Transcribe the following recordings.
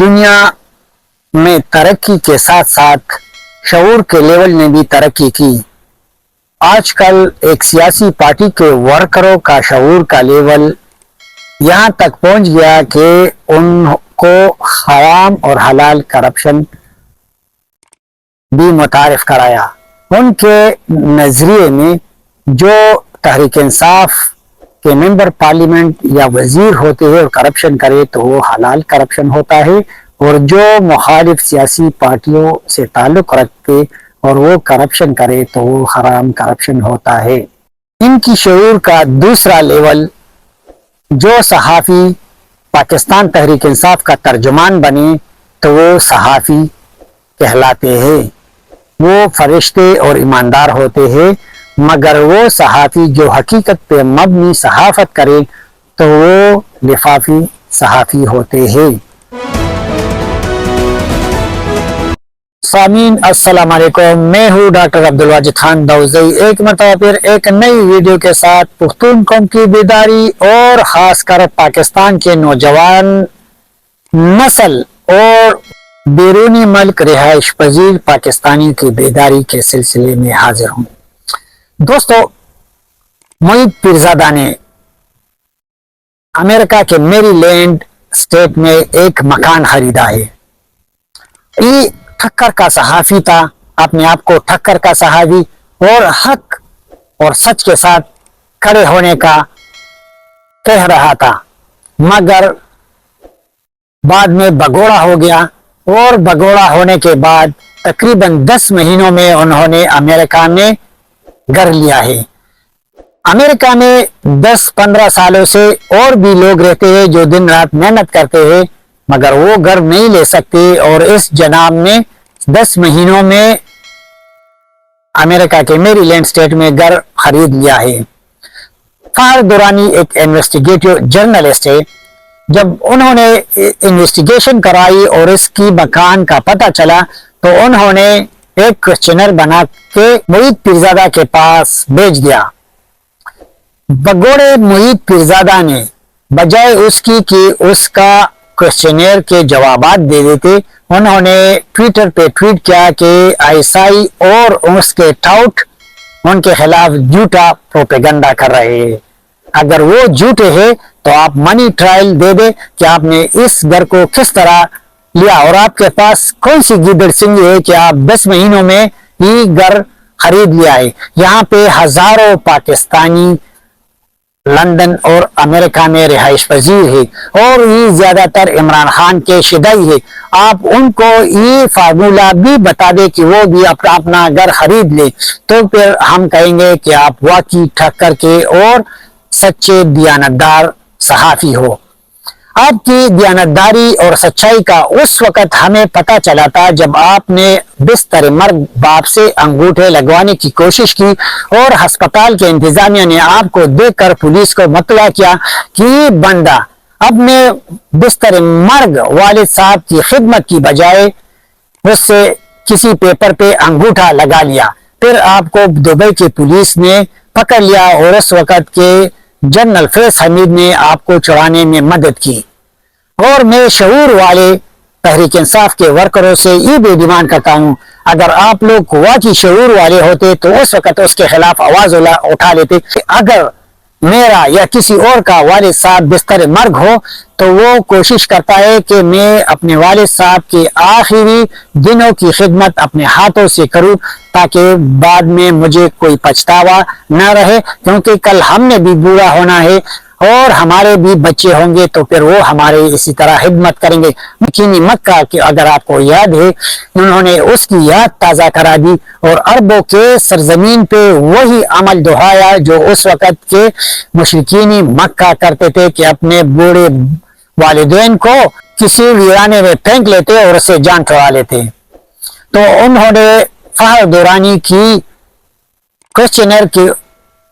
دنیا میں ترقی کے ساتھ ساتھ شعور کے لیول نے بھی ترقی کی۔ آج کل ایک سیاسی پارٹی کے ورکروں کا شعور کا لیول یہاں تک پہنچ گیا کہ ان کو حرام اور حلال کرپشن بھی متعارف کرایا۔ ان کے نظریے میں جو تحریک انصاف کے ممبر پارلیمنٹ یا وزیر ہوتے ہیں اور کرپشن کرے تو وہ حلال کرپشن ہوتا ہے، اور جو مخالف سیاسی پارٹیوں سے تعلق رکھتے اور وہ کرپشن کرے تو وہ حرام کرپشن ہوتا ہے۔ ان کی شعور کا دوسرا لیول، جو صحافی پاکستان تحریک انصاف کا ترجمان بنے تو وہ صحافی کہلاتے ہیں۔ وہ فرشتے اور ایماندار ہوتے ہیں، مگر وہ صحافی جو حقیقت پہ مبنی صحافت کرے تو وہ لفافی صحافی ہوتے ہیں۔ سامعین السلام علیکم، میں ہوں ڈاکٹر عبدالواجد خان داؤزئی، ایک مرتبہ پھر ایک نئی ویڈیو کے ساتھ پختون قوم کی بیداری اور خاص کر پاکستان کے نوجوان نسل اور بیرونی ملک رہائش پذیر پاکستانی کی بیداری کے سلسلے میں حاضر ہوں۔ دوستو، معید پیرزادہ نے امریکہ کے میری لینڈ اسٹیٹ میں ایک مکان خریدا ہے۔ یہ ٹھکر کا صحافی تھا، اپنے آپ کو ٹھکر کا صحافی اور حق اور سچ کے ساتھ کھڑے ہونے کا کہہ رہا تھا، مگر بعد میں بگوڑا ہو گیا، اور بگوڑا ہونے کے بعد تقریباً 10 مہینوں میں انہوں نے امریکہ میں گھر لیا ہے۔ امریکہ میں 10-15 سالوں سے اور بھی لوگ رہتے ہیں جو دن رات محنت کرتے ہیں، مگر وہ گھر نہیں لے سکتے، اور اس جناب نے 10 مہینوں میں امریکہ کے میری لینڈ اسٹیٹ میں گھر خرید لیا ہے۔ فہد دورانی ایک انویسٹیگیٹو جرنلسٹ ہے۔ جب انہوں نے انویسٹیگیشن کرائی اور اس کی مکان کا پتہ چلا تو انہوں نے ایک کوسچنر بنا کے معید پیرزادہ کے پاس بھیج دیا۔ بگوڑے معید پیرزادہ نے بجائے اس کی کہ اس کا کوسچنر کے جوابات دے دیتے، انہوں نے ٹویٹر پہ ٹویٹ کیا کہ آئیسائی اور اس کے ٹاؤٹ ان کے خلاف جھوٹا پروپیگنڈا کر رہے ہیں۔ اگر وہ جھوٹے ہیں تو آپ منی ٹرائل دے دیں کہ آپ نے اس گھر کو کس طرح لیا، اور آپ کے پاس کون سی گیدڑ سنگھی ہے کہ آپ 10 مہینوں میں یہ گھر خرید لیا ہے۔ یہاں پہ ہزاروں پاکستانی لندن اور امریکہ میں رہائش پذیر ہے، اور یہ زیادہ تر عمران خان کے شیدائی ہے۔ آپ ان کو یہ فارمولہ بھی بتا دیں کہ وہ بھی اپنا گھر خرید لے، تو پھر ہم کہیں گے کہ آپ واقعی ٹھکر کے اور سچے دیانتدار صحافی ہو۔ آپ کی دیانتداری اور سچائی کا اس وقت ہمیں پتہ چلا تھا جب آپ نے بستر مرگ باپ سے انگوٹھے لگوانے کی کوشش کی، اور ہسپتال کے انتظامیہ نے آپ کو دیکھ کر پولیس کو مطلع کیا کہ یہ بندہ اپنے بستر مرگ والد صاحب کی خدمت کی بجائے اس سے کسی پیپر پہ انگوٹھا لگا لیا۔ پھر آپ کو دبئی کی پولیس نے پکڑ لیا، اور اس وقت کے جنرل فیض حمید نے آپ کو چھڑانے میں مدد کی۔ اور میں شعور والے تحریک انصاف کے ورکروں سے یہ بھی ڈیمانڈ کرتا ہوں، اگر آپ لوگ واقعی شعور والے ہوتے تو اس وقت اس کے خلاف آواز اٹھا لیتے کہ اگر میرا یا کسی اور کا والد صاحب بستر مرگ ہو تو وہ کوشش کرتا ہے کہ میں اپنے والد صاحب کے آخری دنوں کی خدمت اپنے ہاتھوں سے کروں، تاکہ بعد میں مجھے کوئی پچھتاوا نہ رہے، کیونکہ کل ہم نے بھی بوڑھا ہونا ہے اور ہمارے بھی بچے ہوں گے، تو پھر وہ ہمارے اسی طرح خدمت کریں گے۔ مکینی مکہ کہ اگر آپ کو یاد ہے، انہوں نے اس کی یاد تازہ کرا دی، اور عربوں کے سرزمین پہ وہی عمل دہرایا جو اس وقت کے مشرکین مکہ کرتے تھے کہ اپنے بوڑھے والدین کو کسی ویرانے میں پھینک لیتے اور اسے جان چھڑا لیتے۔ تو انہوں نے فہد دورانی کی کوسچنر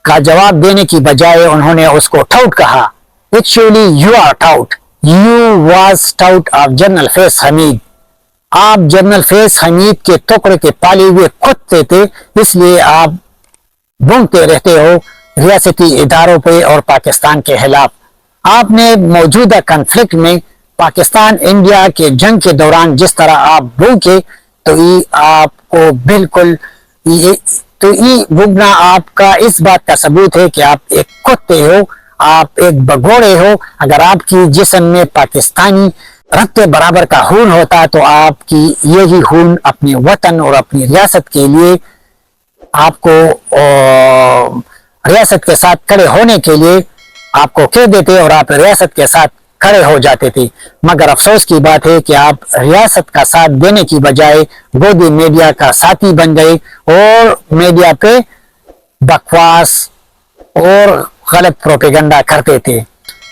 کا جواب دینے کی بجائے انہوں نے اس کو ٹاؤٹ کہا۔ Actually you are tout, you was tout of general Faiz Hameed. آپ جنرل فیض حمید کے ٹکڑے کے پالے ہوئے کتے تھے، اس لیے آپ بھونکتے رہتے ہو ریاستی اداروں پہ اور پاکستان کے خلاف۔ آپ نے موجودہ کنفلکٹ میں पाकिस्तान इंडिया के जंग के दौरान जिस तरह आप भूखे, तो ये आपको बिल्कुल ये तो ये भूखना आपका इस बात का सबूत है कि आप एक कुत्ते हो, आप एक भगोड़े हो। अगर आपकी जिस्म में पाकिस्तानी रक्त बराबर का खून होता तो आपकी यही खून अपने वतन और अपनी रियासत के लिए आपको रियासत के साथ खड़े होने के लिए आपको कह देते और आप रियासत के साथ खड़े हो जाते थे। मगर अफसोस की बात है कि आप रियासत का साथ देने की बजाय गोदी मीडिया का साथी बन गए और मीडिया पे बकवास और गलत प्रोपेगेंडा करते थे।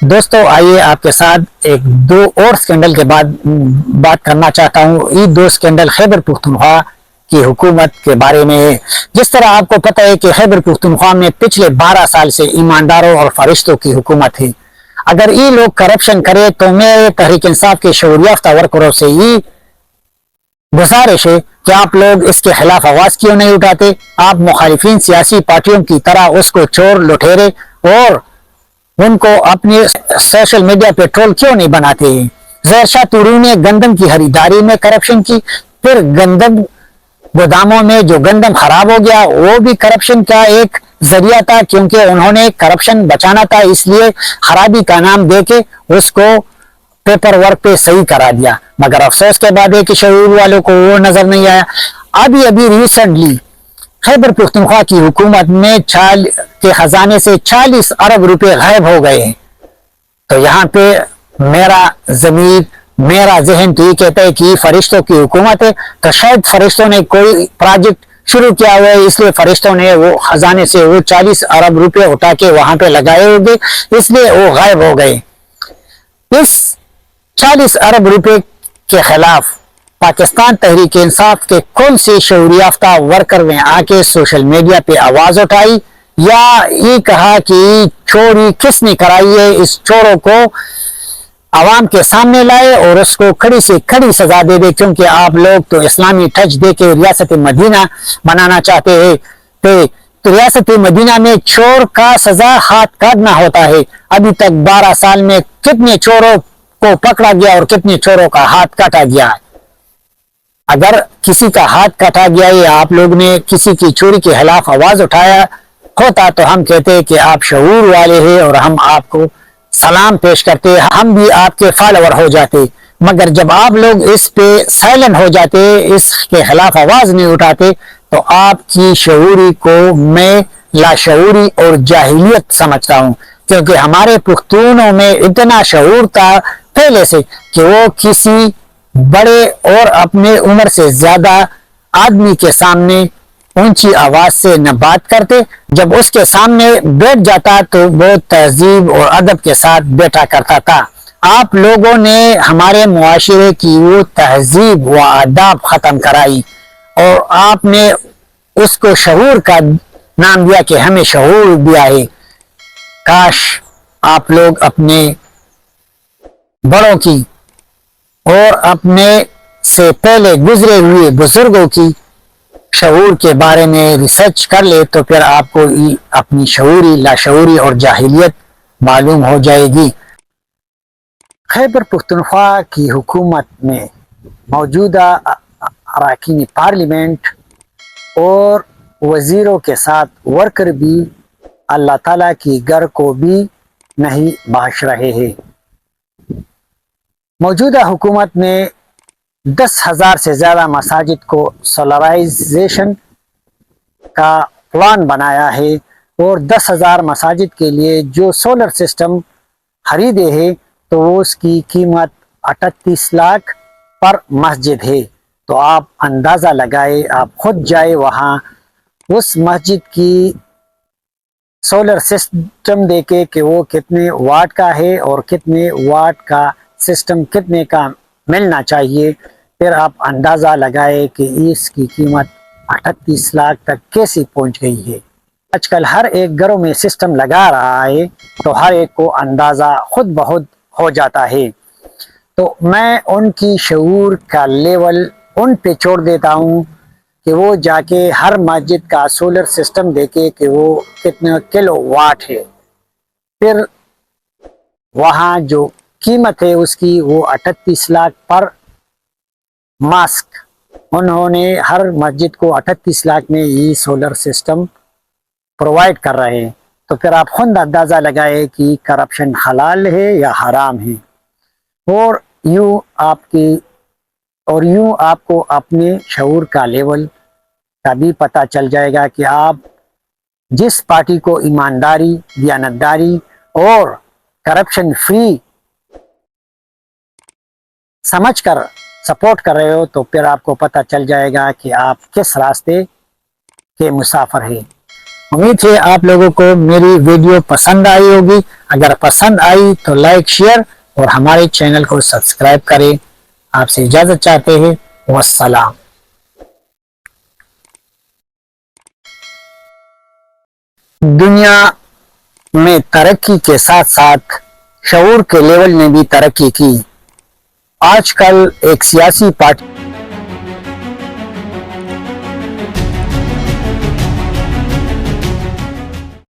दोस्तों, आइए आपके साथ एक दो और स्कैंडल के बाद बात करना चाहता हूँ। ये दो स्कैंडल खैबर पख्तूनख्वा की हुकूमत के बारे में है। जिस तरह आपको पता है कि खैबर पख्तूनख्वा में पिछले 12 साल से ईमानदारों और फरिश्तों की हुकूमत है। अगर ये लोग करप्शन करे तो मेरे तहरीक इंसाफ के शऊर याफ्ता वर्करों से ये गुजारिश है कि आप लोग इसके खिलाफ आवाज क्यों नहीं उठाते। आप मुखालिफिन सियासी पार्टियों की तरह उसको चोर लुटेरे और उनको अपने सोशल मीडिया पे ट्रोल क्यों नहीं बनाते हैं। ज़हर शाह तुरी ने गंदम की खरीदारी में करप्शन की, फिर गंदम गोदामों में जो गंदम खराब हो गया वो भी करप्शन का एक जरिया था, क्योंकि उन्होंने करप्शन बचाना था, इसलिए खराबी का नाम देके उसको पेपर वर्क पे सही करा दिया। मगर अफसोस के बाद है कि शऊर वालों को वो नजर नहीं आया। अभी अभी रिसेंटली खैबर पख्तूनख्वा की हुकूमत में के खजाने से 40 अरब रुपए गायब हो गए हैं। तो यहाँ पे मेरा जमीर मेरा जहन तो ये कहता है कि फरिश्तों की हुकूमत है, तो शायद फरिश्तों ने कोई प्रोजेक्ट शुरू किया हुआ है, इसलिए फरिश्तों ने वो खजाने से वो 40 अरब रुपए उठा के वहां पे लगाए होंगे, इसलिए वो गायब हो गए। इस 40 अरब रुपए के खिलाफ पाकिस्तान तहरीक इंसाफ के कौन से शऊर याफ्ता वर्कर ने आके सोशल मीडिया पे आवाज उठाई या ये कहा कि चोरी किसने कराई है, इस चोरों को आवाम के सामने लाए और उसको खड़ी से खड़ी सजा दे दे। क्योंकि आप लोग तो इस्लामी टच दे के रियासत मदीना बनाना चाहते हैं, तो रियासत मदीना में चोर का सजा हाथ काटना होता है। अभी तक 12 साल में कितने चोरों को पकड़ा गया और कितने चोरों का हाथ काटा गया। अगर किसी का हाथ काटा गया या आप लोग ने किसी की चोरी के खिलाफ आवाज उठाया होता तो हम कहते हैं कि आप शऊर वाले हैं और हम आपको सलाम पेश करते, हम भी आपके फॉलोअर हो जाते। मगर जब आप लोग इस पे साइलेंट हो जाते, इसके खिलाफ आवाज नहीं उठाते, तो आपकी शऊरी को मैं लाशऊरी और जाहिलियत समझता हूँ। क्योंकि हमारे पुख्तूनों में इतना शऊर था पहले से कि वो किसी बड़े और अपने उम्र से ज्यादा आदमी के सामने ऊंची आवाज से न बात करते, जब उसके सामने बैठ जाता तो बहुत तहजीब और अदब के साथ बैठा करता था। आप लोगों ने हमारे मुआशरे की वो तहजीब व आदाब खत्म कराई और आपने उसको शऊर का नाम दिया कि हमें शऊर दिया है। काश आप लोग अपने बड़ों की और अपने से पहले गुजरे हुए बुजुर्गों की शऊर के बारे में रिसर्च कर ले, तो फिर आपको अपनी शऊरी लाशऊरी और जाहिलियत मालूम हो जाएगी। खैबर पख्तूनख्वा की हुकूमत में मौजूदा अरकान पार्लियामेंट और वजीरों के साथ वर्कर भी अल्लाह ताला की घर को भी नहीं बख्श रहे हैं। मौजूदा हुकूमत ने 10,000 से ज्यादा मसाजिद को सोलराइजेशन का प्लान बनाया है और 10,000 मसाजिद के लिए जो सोलर सिस्टम खरीदे हैं तो उसकी कीमत 38 लाख पर मस्जिद है। तो आप अंदाज़ा लगाए, आप खुद जाए वहाँ उस मस्जिद की सोलर सिस्टम देखे कि वो कितने वाट का है और कितने वाट का सिस्टम कितने का मिलना चाहिए, फिर आप अंदाज़ा लगाए कि इसकी कीमत 38 लाख तक कैसे पहुंच गई है। आजकल हर एक घरों में सिस्टम लगा रहा है तो हर एक को अंदाज़ा खुद ब खुद हो जाता है। तो मैं उनकी शऊर का लेवल उन पे छोड़ देता हूँ कि वो जाके हर मस्जिद का सोलर सिस्टम देखे कि वो कितने किलो वाट है, फिर वहाँ जो कीमत है उसकी वो 38 लाख पर मास्क। उन्होंने हर मस्जिद को 38 लाख में ये सोलर सिस्टम प्रोवाइड कर रहे हैं। तो फिर आप खुद अंदाज़ा लगाए कि करप्शन हलाल है या हराम है। और यूँ आपको अपने शऊर का लेवल का भी पता चल जाएगा कि आप जिस पार्टी को ईमानदारी, दियानतदारी और करप्शन फ्री समझकर सपोर्ट कर रहे हो, तो फिर आपको पता चल जाएगा कि आप किस रास्ते के मुसाफिर हैं। उम्मीद है आप लोगों को मेरी वीडियो पसंद आई होगी। अगर पसंद आई तो लाइक, शेयर और हमारे चैनल को सब्सक्राइब करें। आपसे इजाजत चाहते हैं। वस्सलाम। दुनिया में तरक्की के साथ साथ शऊर के लेवल ने भी तरक्की की। आजकल एक सियासी पार्टी